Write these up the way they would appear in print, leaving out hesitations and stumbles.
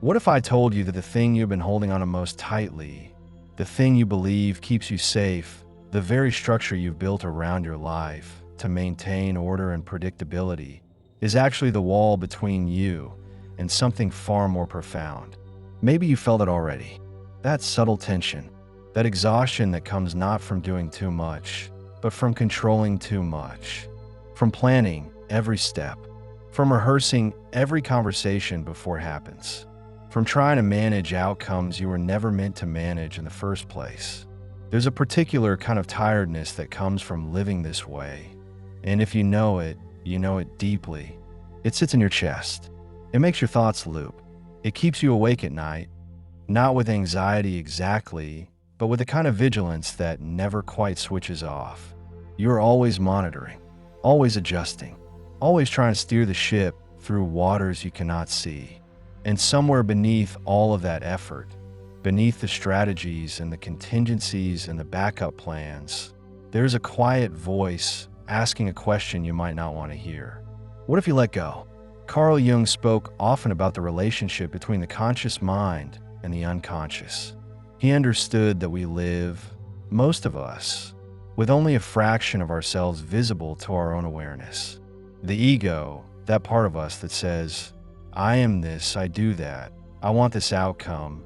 What if I told you that the thing you've been holding on to most tightly, the thing you believe keeps you safe, the very structure you've built around your life to maintain order and predictability, is actually the wall between you and something far more profound? Maybe you felt it already. That subtle tension, that exhaustion that comes not from doing too much, but from controlling too much, from planning every step, from rehearsing every conversation before it happens, from trying to manage outcomes you were never meant to manage in the first place. There's a particular kind of tiredness that comes from living this way, and if you know it deeply. It sits in your chest. It makes your thoughts loop. It keeps you awake at night, not with anxiety exactly, but with a kind of vigilance that never quite switches off. You're always monitoring, always adjusting, always trying to steer the ship through waters you cannot see. And somewhere beneath all of that effort, beneath the strategies and the contingencies and the backup plans, there's a quiet voice asking a question you might not want to hear. What if you let go? Carl Jung spoke often about the relationship between the conscious mind and the unconscious. He understood that we live, most of us, with only a fraction of ourselves visible to our own awareness. The ego, that part of us that says, I am this, I do that, I want this outcome,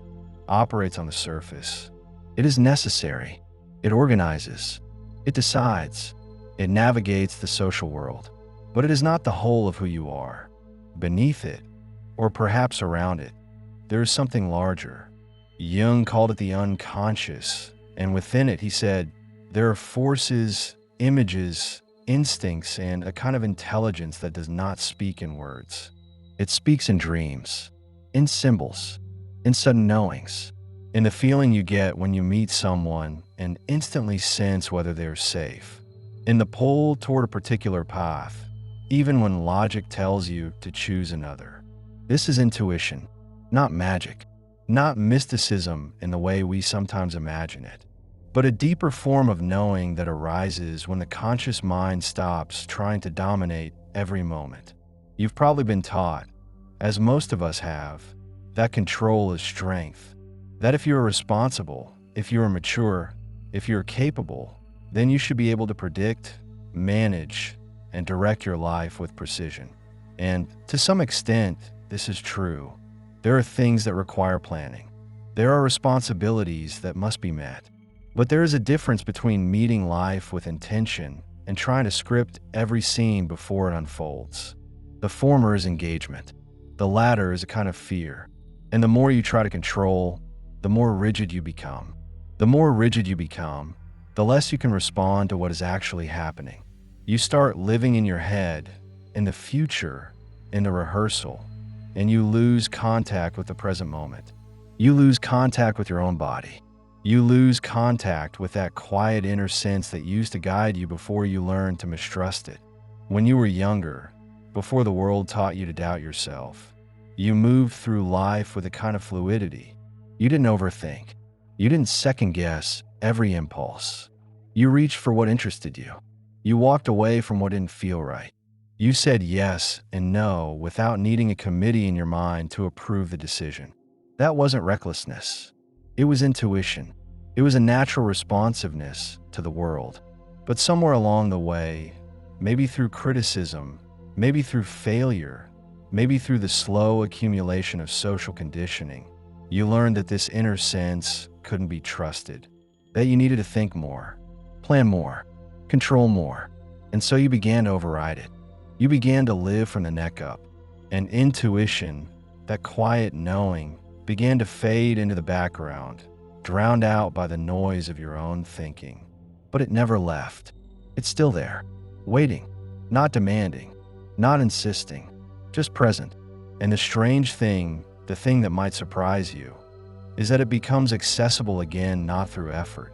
operates on the surface. It is necessary. It organizes. It decides. It navigates the social world. But it is not the whole of who you are. Beneath it, or perhaps around it, there is something larger. Jung called it the unconscious, and within it, he said, there are forces, images, instincts, and a kind of intelligence that does not speak in words. It speaks in dreams, in symbols, in sudden knowings, in the feeling you get when you meet someone and instantly sense whether they're safe, in the pull toward a particular path, even when logic tells you to choose another. This is intuition, not magic, not mysticism in the way we sometimes imagine it, but a deeper form of knowing that arises when the conscious mind stops trying to dominate every moment. You've probably been taught, as most of us have, that control is strength, that if you are responsible, if you are mature, if you are capable, then you should be able to predict, manage, and direct your life with precision. And to some extent, this is true. There are things that require planning. There are responsibilities that must be met. But there is a difference between meeting life with intention and trying to script every scene before it unfolds. The former is engagement. The latter is a kind of fear. And the more you try to control, the more rigid you become. The more rigid you become, the less you can respond to what is actually happening. You start living in your head, in the future, in the rehearsal, and you lose contact with the present moment. You lose contact with your own body. You lose contact with that quiet inner sense that used to guide you before you learned to mistrust it. When you were younger, before the world taught you to doubt yourself, you moved through life with a kind of fluidity. You didn't overthink. You didn't second-guess every impulse. You reached for what interested you. You walked away from what didn't feel right. You said yes and no without needing a committee in your mind to approve the decision. That wasn't recklessness. It was intuition. It was a natural responsiveness to the world. But somewhere along the way, maybe through criticism, maybe through failure, maybe through the slow accumulation of social conditioning, you learned that this inner sense couldn't be trusted, that you needed to think more, plan more, control more, and so you began to override it. You began to live from the neck up, and intuition, that quiet knowing, began to fade into the background, drowned out by the noise of your own thinking. But it never left. It's still there, waiting, not demanding, not insisting, just present. And the strange thing, the thing that might surprise you, is that it becomes accessible again not through effort,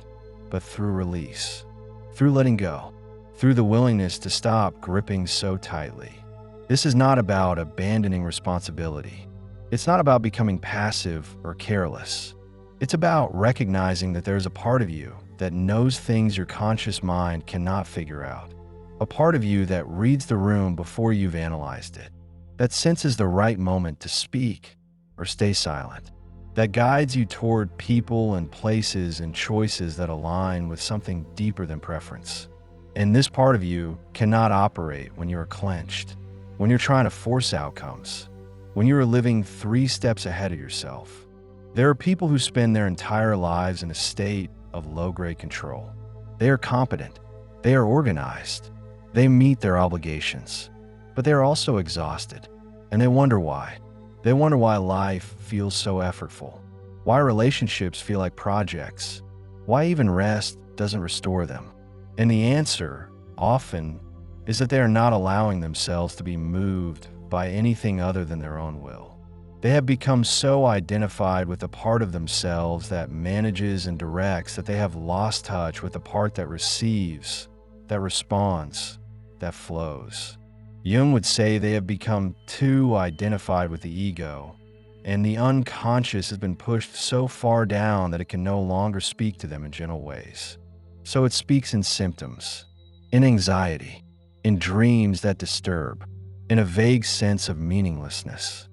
but through release, through letting go, through the willingness to stop gripping so tightly. This is not about abandoning responsibility. It's not about becoming passive or careless. It's about recognizing that there's a part of you that knows things your conscious mind cannot figure out. A part of you that reads the room before you've analyzed it, that senses the right moment to speak or stay silent, that guides you toward people and places and choices that align with something deeper than preference. And this part of you cannot operate when you're clenched, when you're trying to force outcomes, when you are living 3 steps ahead of yourself. There are people who spend their entire lives in a state of low-grade control. They are competent. They are organized. They meet their obligations. But they are also exhausted. And they wonder why. They wonder why life feels so effortful. Why relationships feel like projects. Why even rest doesn't restore them. And the answer, often, is that they are not allowing themselves to be moved by anything other than their own will. They have become so identified with the part of themselves that manages and directs that they have lost touch with the part that receives, that responds, that flows. Jung would say they have become too identified with the ego, and the unconscious has been pushed so far down that it can no longer speak to them in gentle ways. So it speaks in symptoms, in anxiety, in dreams that disturb, in a vague sense of meaninglessness,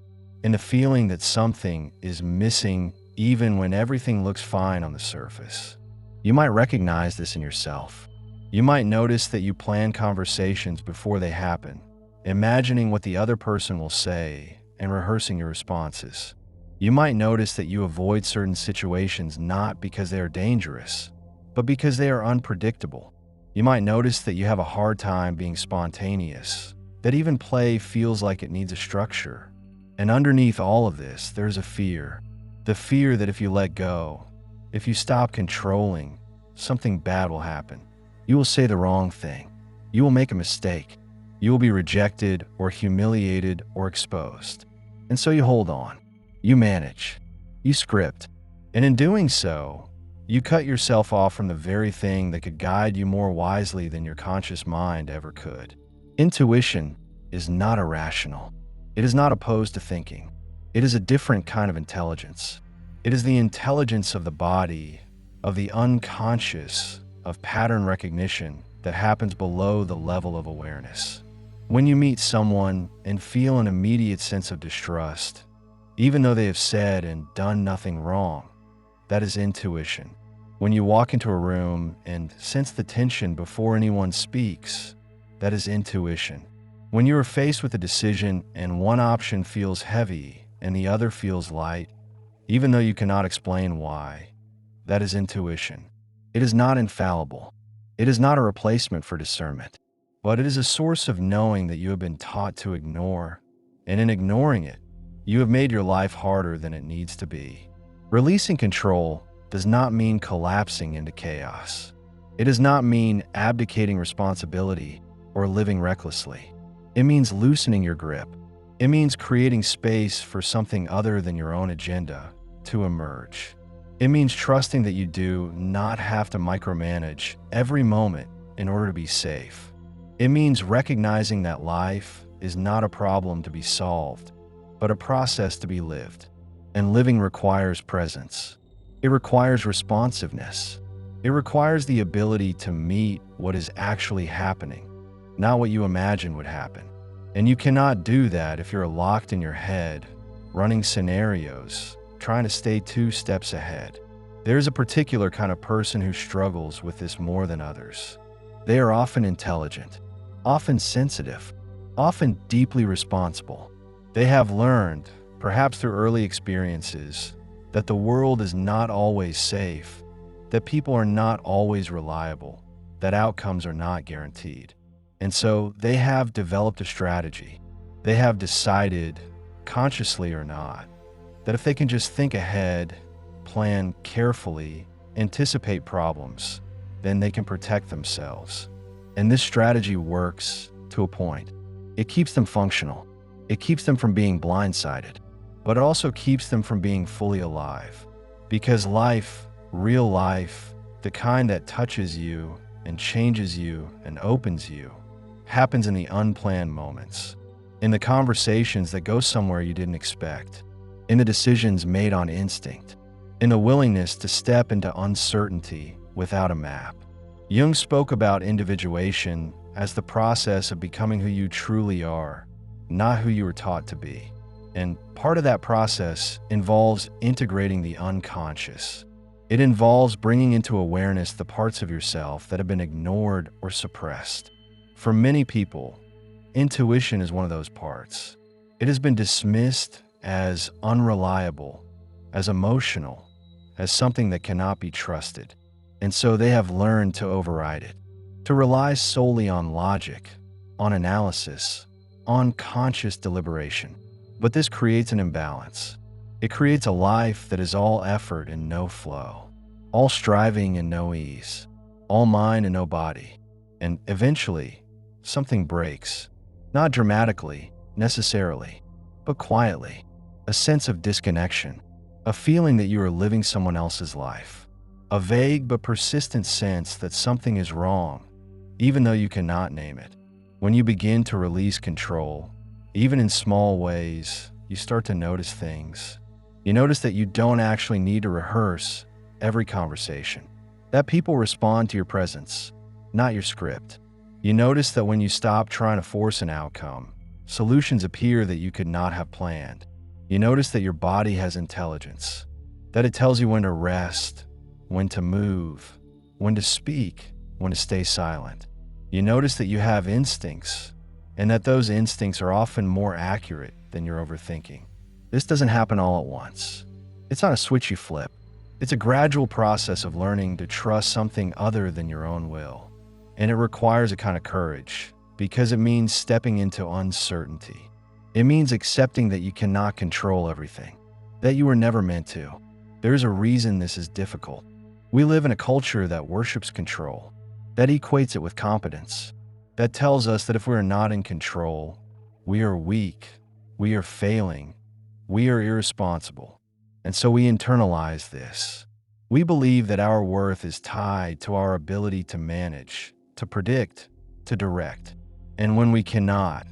in the feeling that something is missing even when everything looks fine on the surface. You might recognize this in yourself. You might notice that you plan conversations before they happen, imagining what the other person will say and rehearsing your responses. You might notice that you avoid certain situations not because they are dangerous, but because they are unpredictable. You might notice that you have a hard time being spontaneous, that even play feels like it needs a structure. And underneath all of this, there's a fear. The fear that if you let go, if you stop controlling, something bad will happen. You will say the wrong thing. You will make a mistake. You will be rejected or humiliated or exposed. And so you hold on. You manage. You script. And in doing so, you cut yourself off from the very thing that could guide you more wisely than your conscious mind ever could. Intuition is not irrational. It is not opposed to thinking. It is a different kind of intelligence. It is the intelligence of the body, of the unconscious, of pattern recognition that happens below the level of awareness. When you meet someone and feel an immediate sense of distrust, even though they have said and done nothing wrong, that is intuition. When you walk into a room and sense the tension before anyone speaks, that is intuition. When you are faced with a decision and one option feels heavy and the other feels light, even though you cannot explain why, that is intuition. It is not infallible. It is not a replacement for discernment, but it is a source of knowing that you have been taught to ignore, and in ignoring it, you have made your life harder than it needs to be. Releasing control does not mean collapsing into chaos. It does not mean abdicating responsibility or living recklessly. It means loosening your grip. It means creating space for something other than your own agenda to emerge. It means trusting that you do not have to micromanage every moment in order to be safe. It means recognizing that life is not a problem to be solved, but a process to be lived. And living requires presence. It requires responsiveness. It requires the ability to meet what is actually happening, not what you imagine would happen. And you cannot do that if you're locked in your head, running scenarios, trying to stay 2 steps ahead. There's a particular kind of person who struggles with this more than others. They are often intelligent, often sensitive, often deeply responsible. They have learned, perhaps through early experiences, that the world is not always safe, that people are not always reliable, that outcomes are not guaranteed. And so they have developed a strategy. They have decided, consciously or not, that if they can just think ahead, plan carefully, anticipate problems, then they can protect themselves. And this strategy works to a point. It keeps them functional. It keeps them from being blindsided, but it also keeps them from being fully alive. Because life, real life, the kind that touches you and changes you and opens you, happens in the unplanned moments, in the conversations that go somewhere you didn't expect, in the decisions made on instinct, in the willingness to step into uncertainty without a map. Jung spoke about individuation as the process of becoming who you truly are, not who you were taught to be. And part of that process involves integrating the unconscious. It involves bringing into awareness the parts of yourself that have been ignored or suppressed. For many people, intuition is one of those parts. It has been dismissed as unreliable, as emotional, as something that cannot be trusted. And so they have learned to override it, to rely solely on logic, on analysis, on conscious deliberation. But this creates an imbalance. It creates a life that is all effort and no flow, all striving and no ease, all mind and no body. And eventually, something breaks, not dramatically, necessarily, but quietly. A sense of disconnection, a feeling that you are living someone else's life, a vague but persistent sense that something is wrong, even though you cannot name it. When you begin to release control, even in small ways, you start to notice things. You notice that you don't actually need to rehearse every conversation, that people respond to your presence, not your script. You notice that when you stop trying to force an outcome, solutions appear that you could not have planned. You notice that your body has intelligence, that it tells you when to rest, when to move, when to speak, when to stay silent. You notice that you have instincts, and that those instincts are often more accurate than your overthinking. This doesn't happen all at once. It's not a switch you flip. It's a gradual process of learning to trust something other than your own will. And it requires a kind of courage, because it means stepping into uncertainty. It means accepting that you cannot control everything, that you were never meant to. There is a reason this is difficult. We live in a culture that worships control, that equates it with competence, that tells us that if we are not in control, we are weak, we are failing, we are irresponsible. And so we internalize this. We believe that our worth is tied to our ability to manage, to predict, to direct. And when we cannot,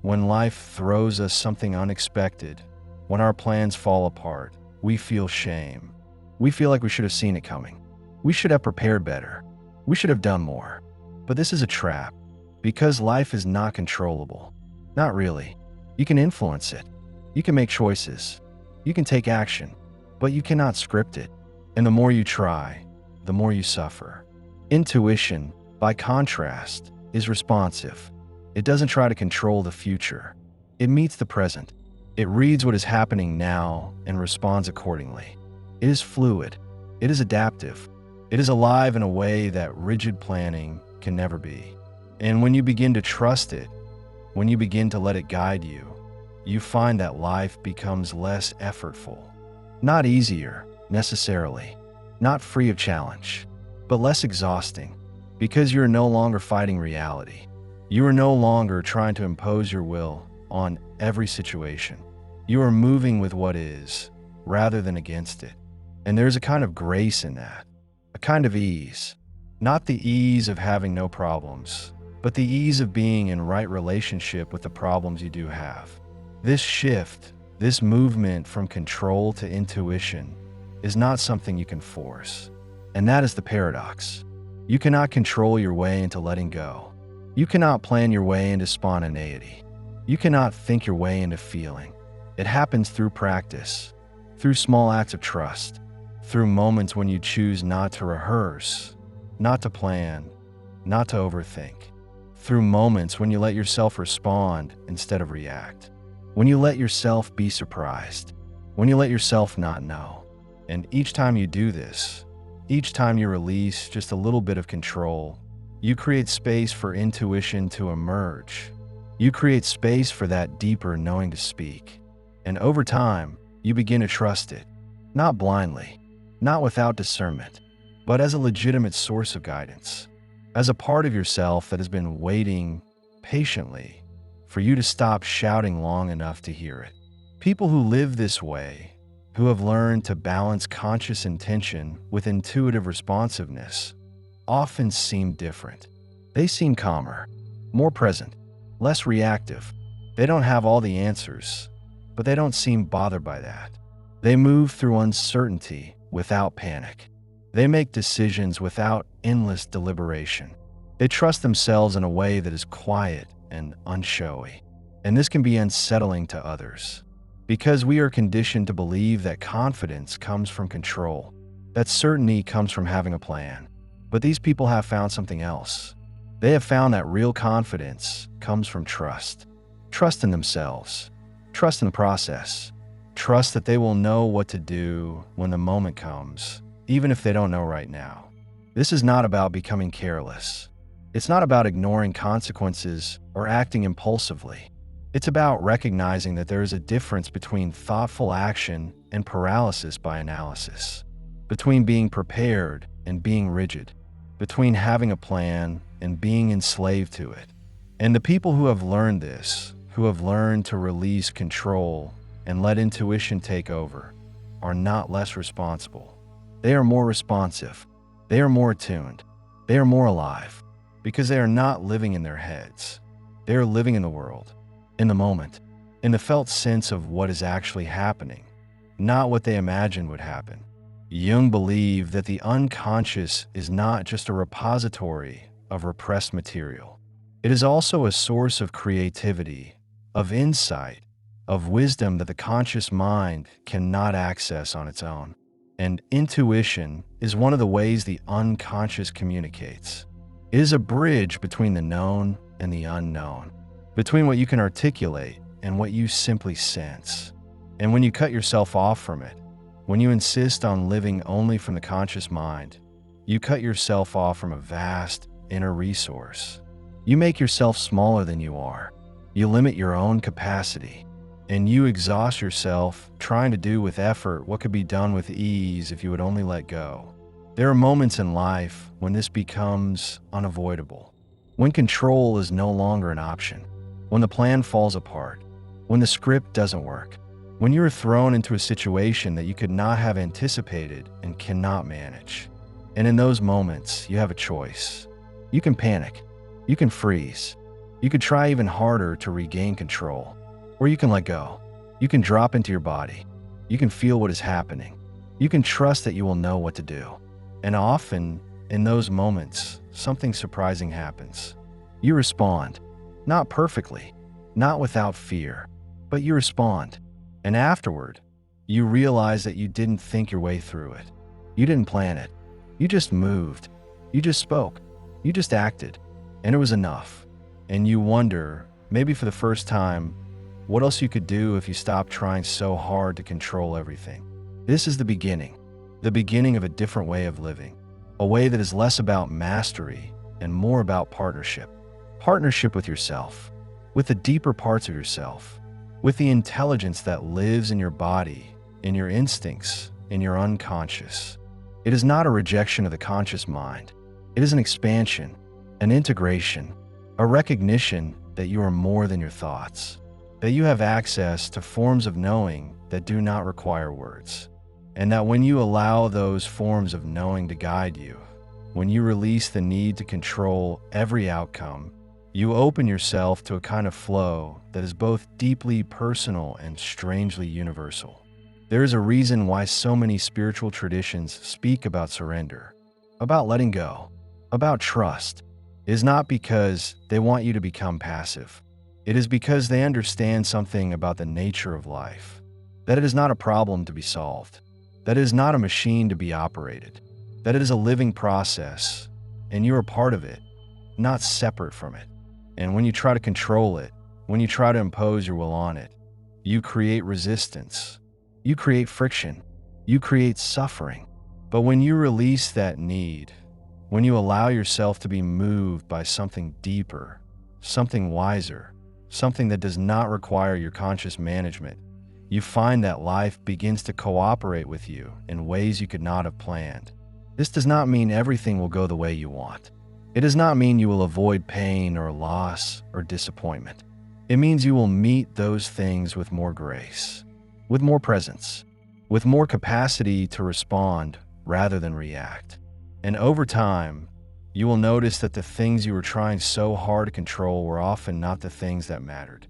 when life throws us something unexpected, when our plans fall apart, we feel shame. We feel like we should have seen it coming. We should have prepared better. We should have done more. But this is a trap, because life is not controllable. Not really. You can influence it. You can make choices. You can take action, but you cannot script it. And the more you try, the more you suffer. Intuition, by contrast, is responsive. It doesn't try to control the future. It meets the present. It reads what is happening now and responds accordingly. It is fluid. It is adaptive. It is alive in a way that rigid planning can never be. And when you begin to trust it, when you begin to let it guide you, you find that life becomes less effortful. Not easier, necessarily. Not free of challenge, but less exhausting, because you are no longer fighting reality. You are no longer trying to impose your will on every situation. You are moving with what is, rather than against it. And there's a kind of grace in that, a kind of ease. Not the ease of having no problems, but the ease of being in right relationship with the problems you do have. This shift, this movement from control to intuition, is not something you can force. And that is the paradox. You cannot control your way into letting go. You cannot plan your way into spontaneity. You cannot think your way into feeling. It happens through practice, through small acts of trust, through moments when you choose not to rehearse, not to plan, not to overthink, through moments when you let yourself respond instead of react, when you let yourself be surprised, when you let yourself not know. And each time you do this, each time you release just a little bit of control, you create space for intuition to emerge. You create space for that deeper knowing to speak. And over time, you begin to trust it, not blindly, not without discernment, but as a legitimate source of guidance, as a part of yourself that has been waiting patiently for you to stop shouting long enough to hear it. People who live this way, who have learned to balance conscious intention with intuitive responsiveness, often seem different. They seem calmer, more present, less reactive. They don't have all the answers, but they don't seem bothered by that. They move through uncertainty without panic. They make decisions without endless deliberation. They trust themselves in a way that is quiet and unshowy. And this can be unsettling to others, Because we are conditioned to believe that confidence comes from control, that certainty comes from having a plan. But these people have found something else. They have found that real confidence comes from trust. Trust in themselves. Trust in the process. Trust that they will know what to do when the moment comes, even if they don't know right now. This is not about becoming careless. It's not about ignoring consequences or acting impulsively. It's about recognizing that there is a difference between thoughtful action and paralysis by analysis, between being prepared and being rigid, between having a plan and being enslaved to it. And the people who have learned this, who have learned to release control and let intuition take over, are not less responsible. They are more responsive. They are more attuned. They are more alive, because they are not living in their heads. They are living in the world, in the moment, in the felt sense of what is actually happening, not what they imagined would happen. Jung believed that the unconscious is not just a repository of repressed material. It is also a source of creativity, of insight, of wisdom that the conscious mind cannot access on its own. And intuition is one of the ways the unconscious communicates. It is a bridge between the known and the unknown, between what you can articulate and what you simply sense. And when you cut yourself off from it, when you insist on living only from the conscious mind, you cut yourself off from a vast inner resource. You make yourself smaller than you are. You limit your own capacity, and you exhaust yourself trying to do with effort what could be done with ease if you would only let go. There are moments in life when this becomes unavoidable, when control is no longer an option, when the plan falls apart, when the script doesn't work, when you are thrown into a situation that you could not have anticipated and cannot manage. And in those moments, you have a choice. You can panic. You can freeze. You could try even harder to regain control. Or you can let go. You can drop into your body. You can feel what is happening. You can trust that you will know what to do. And often, in those moments, something surprising happens. You respond. Not perfectly. Not without fear. But you respond. And afterward, you realize that you didn't think your way through it. You didn't plan it. You just moved. You just spoke. You just acted. And it was enough. And you wonder, maybe for the first time, what else you could do if you stopped trying so hard to control everything. This is the beginning of a different way of living, a way that is less about mastery and more about partnership. Partnership with yourself, with the deeper parts of yourself, with the intelligence that lives in your body, in your instincts, in your unconscious. It is not a rejection of the conscious mind. It is an expansion, an integration, a recognition that you are more than your thoughts, that you have access to forms of knowing that do not require words, and that when you allow those forms of knowing to guide you, when you release the need to control every outcome, you open yourself to a kind of flow that is both deeply personal and strangely universal. There is a reason why so many spiritual traditions speak about surrender, about letting go, about trust. It is not because they want you to become passive. It is because they understand something about the nature of life, that it is not a problem to be solved, that it is not a machine to be operated, that it is a living process, and you are part of it, not separate from it. And when you try to control it, when you try to impose your will on it, you create resistance, you create friction, you create suffering. But when you release that need, when you allow yourself to be moved by something deeper, something wiser, something that does not require your conscious management, you find that life begins to cooperate with you in ways you could not have planned. This does not mean everything will go the way you want. It does not mean you will avoid pain or loss or disappointment. It means you will meet those things with more grace, with more presence, with more capacity to respond rather than react. And over time, you will notice that the things you were trying so hard to control were often not the things that mattered.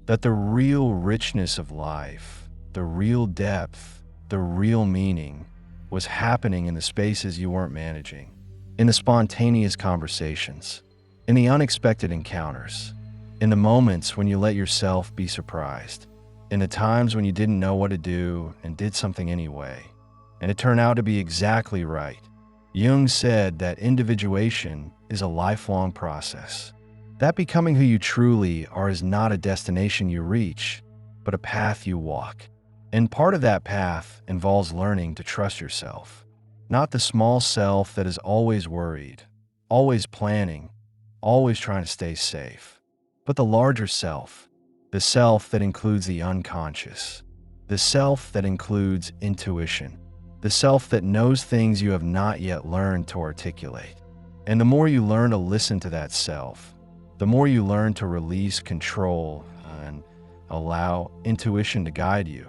That the real richness of life, the real depth, the real meaning was happening in the spaces you weren't managing, in the spontaneous conversations, in the unexpected encounters, in the moments when you let yourself be surprised. in the times when you didn't know what to do and did something anyway, and it turned out to be exactly right. Jung said that individuation is a lifelong process. That becoming who you truly are is not a destination you reach, but a path you walk. And part of that path involves learning to trust yourself. Not the small self that is always worried, always planning, always trying to stay safe, but the larger self, the self that includes the unconscious, the self that includes intuition, the self that knows things you have not yet learned to articulate. And the more you learn to listen to that self, the more you learn to release control and allow intuition to guide you,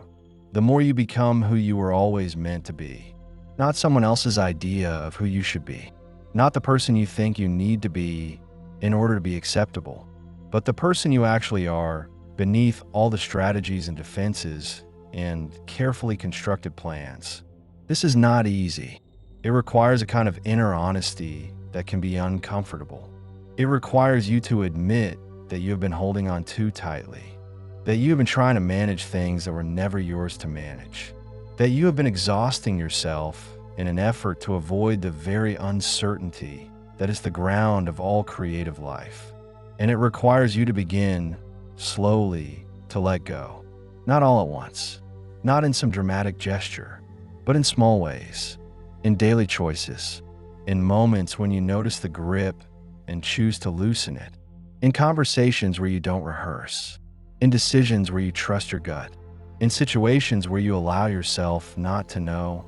the more you become who you were always meant to be. Not someone else's idea of who you should be, not the person you think you need to be in order to be acceptable, but the person you actually are beneath all the strategies and defenses and carefully constructed plans. This is not easy. It requires a kind of inner honesty that can be uncomfortable. It requires you to admit that you have been holding on too tightly, that you have been trying to manage things that were never yours to manage, that you have been exhausting yourself in an effort to avoid the very uncertainty that is the ground of all creative life. And it requires you to begin slowly to let go, not all at once, not in some dramatic gesture, but in small ways, in daily choices, in moments when you notice the grip and choose to loosen it, in conversations where you don't rehearse, in decisions where you trust your gut, in situations where you allow yourself not to know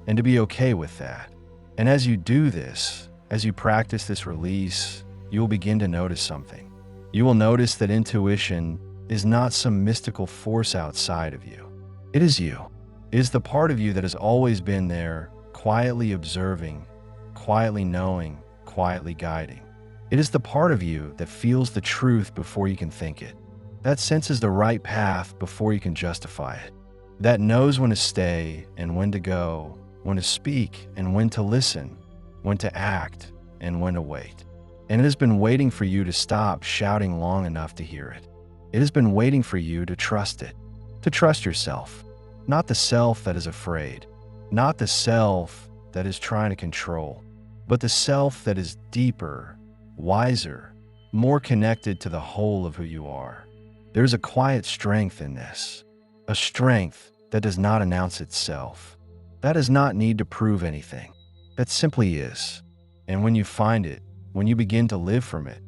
and to be okay with that. And as you do this, as you practice this release, you will begin to notice something. You will notice that intuition is not some mystical force outside of you. It is you. It is the part of you that has always been there, quietly observing, quietly knowing, quietly guiding. It is the part of you that feels the truth before you can think it, that senses the right path before you can justify it, that knows when to stay and when to go, when to speak and when to listen, when to act and when to wait. And it has been waiting for you to stop shouting long enough to hear it. It has been waiting for you to trust it, to trust yourself, not the self that is afraid, not the self that is trying to control, but the self that is deeper, wiser, more connected to the whole of who you are. There is a quiet strength in this, a strength that does not announce itself, that does not need to prove anything, that simply is. And when you find it, when you begin to live from it,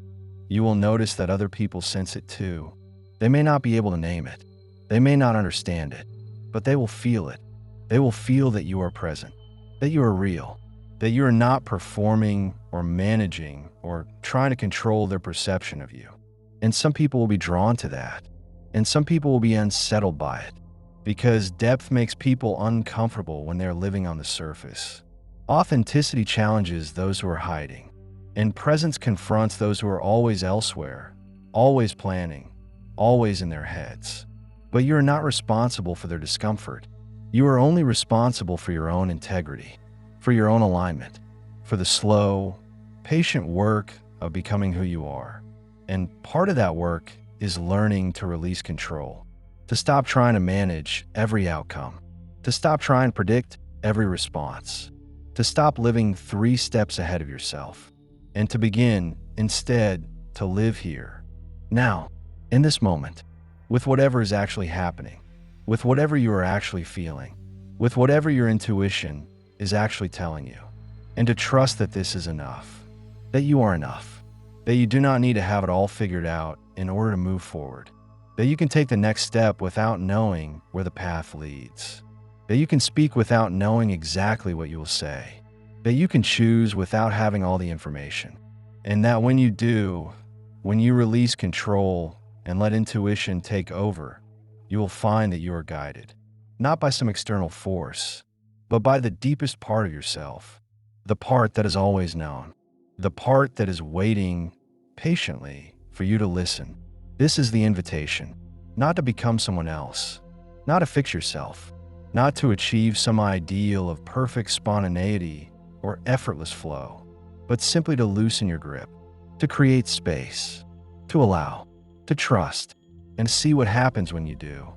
you will notice that other people sense it too. They may not be able to name it. They may not understand it, but they will feel it. They will feel that you are present, that you are real, that you are not performing or managing or trying to control their perception of you. And some people will be drawn to that, and some people will be unsettled by it, because depth makes people uncomfortable when they're living on the surface. Authenticity challenges those who are hiding, and presence confronts those who are always elsewhere, always planning, always in their heads. But you are not responsible for their discomfort. You are only responsible for your own integrity, for your own alignment, for the slow, patient work of becoming who you are. And part of that work is learning to release control, to stop trying to manage every outcome, to stop trying to predict every response, to stop living 3 steps ahead of yourself, and to begin, instead, to live here, now, in this moment, with whatever is actually happening, with whatever you are actually feeling, with whatever your intuition is actually telling you, and to trust that this is enough, that you are enough, that you do not need to have it all figured out in order to move forward, that you can take the next step without knowing where the path leads, that you can speak without knowing exactly what you will say, that you can choose without having all the information, and that when you do, when you release control and let intuition take over, you will find that you are guided, not by some external force, but by the deepest part of yourself, the part that is always known, the part that is waiting patiently for you to listen. This is the invitation, not to become someone else, not to fix yourself, not to achieve some ideal of perfect spontaneity or effortless flow, but simply to loosen your grip, to create space, to allow, to trust, and see what happens when you do.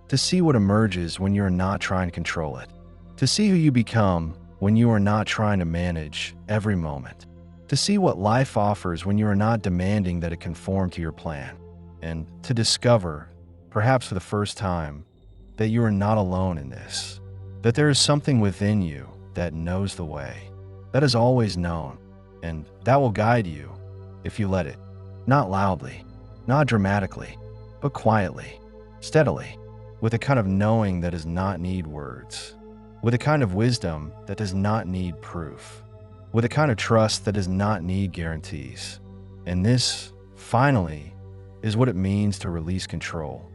to see what emerges when you are not trying to control it, to see who you become when you are not trying to manage every moment, to see what life offers when you are not demanding that it conform to your plan, and to discover, perhaps for the first time, that you are not alone in this, that there is something within you that knows the way, that is always known, and that will guide you if you let it, not loudly, not dramatically, but quietly, steadily, with a kind of knowing that does not need words, with a kind of wisdom that does not need proof, with a kind of trust that does not need guarantees. And this, finally, is what it means to release control,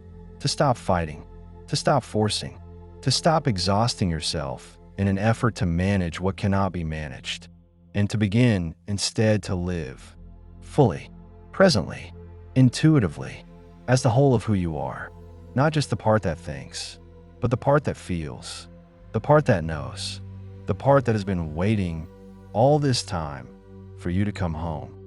to stop fighting, to stop forcing, to stop exhausting yourself in an effort to manage what cannot be managed, and to begin instead to live fully, presently, intuitively, as the whole of who you are, not just the part that thinks, but the part that feels, the part that knows, the part that has been waiting all this time for you to come home.